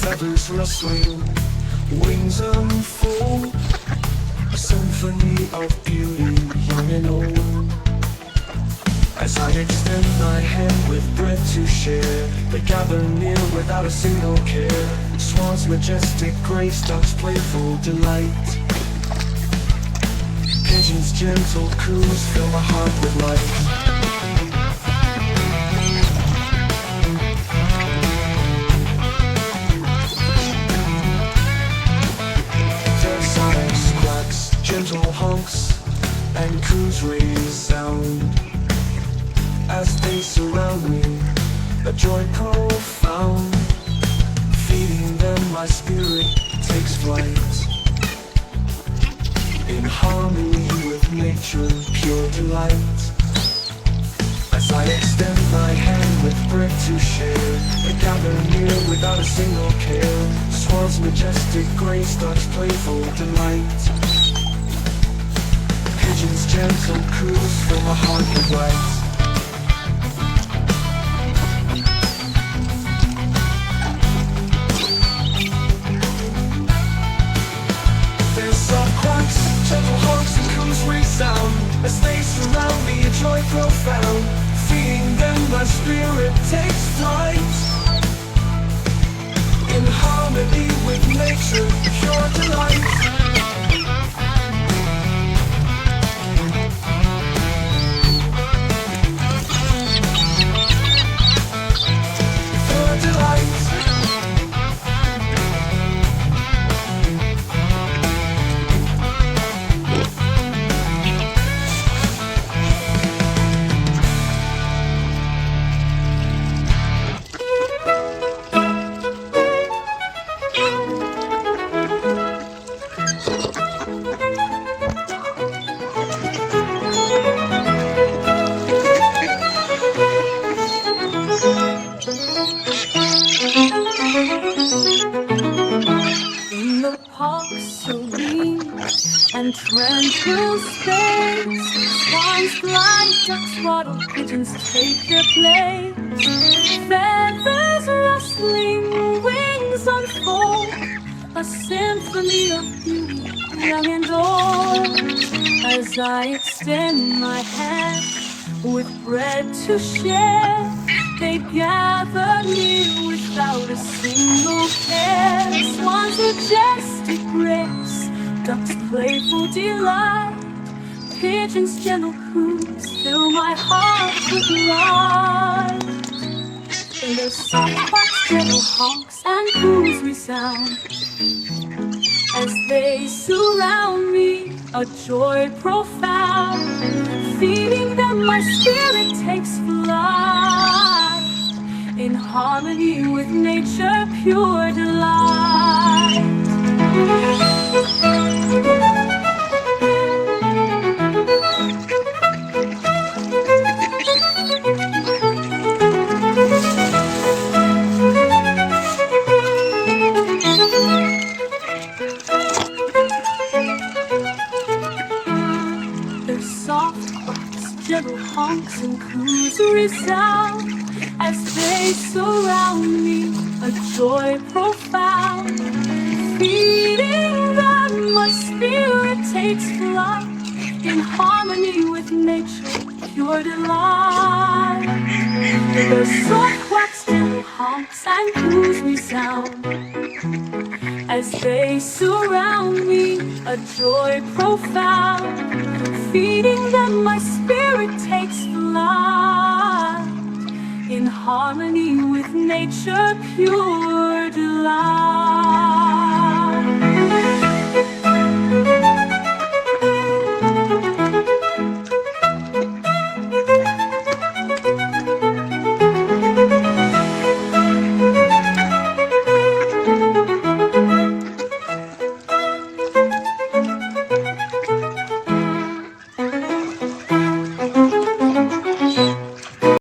feathers rustling, wings unfold, a symphony of beauty, young and old. As I extend my hand with bread to share, they gather near without a single care. Swans' majestic grace, ducks' playful delight, pigeons' gentle coos fill my heart with light. Gentle honks and coos resound as they surround me, a joy profound. Feeding them my spirit takes flight, in harmony with nature, pure delight. As I extend my hand with bread to share, they gather near without a single care. Swans' majestic grace, ducks' playful delight, pigeons' gentle coos fill my heart with light. Their soft quacks, gentle honks and coos resound as they surround me, a joy profound. Feeding them my spirit takes flight, in harmony with nature, pure delight. In the park's serene and tranquil space, swans glide, ducks waddle, pigeons take their place. Feathers rustling, wings unfold, a symphony of beauty, young and old. As I extend my hand with bread to share, they gather near without a single care. Swans' majestic grace, ducks' playful delight, pigeons' gentle coos fill my heart with light. In their soft quacks, gentle honks and coos resound as they surround me, a joy profound. Feeding them my spirit takes flight, in harmony with nature, pure delight. Their soft quacks, gentle honks and coos resound as they surround me, a joy profound. Feeding them my spirit takes flight, in harmony with nature, pure delight. Their soft quacks, gentle honks and coos resound as they surround me, a joy profound. Feeding them my spirit takes flight, in harmony with nature, pure delight.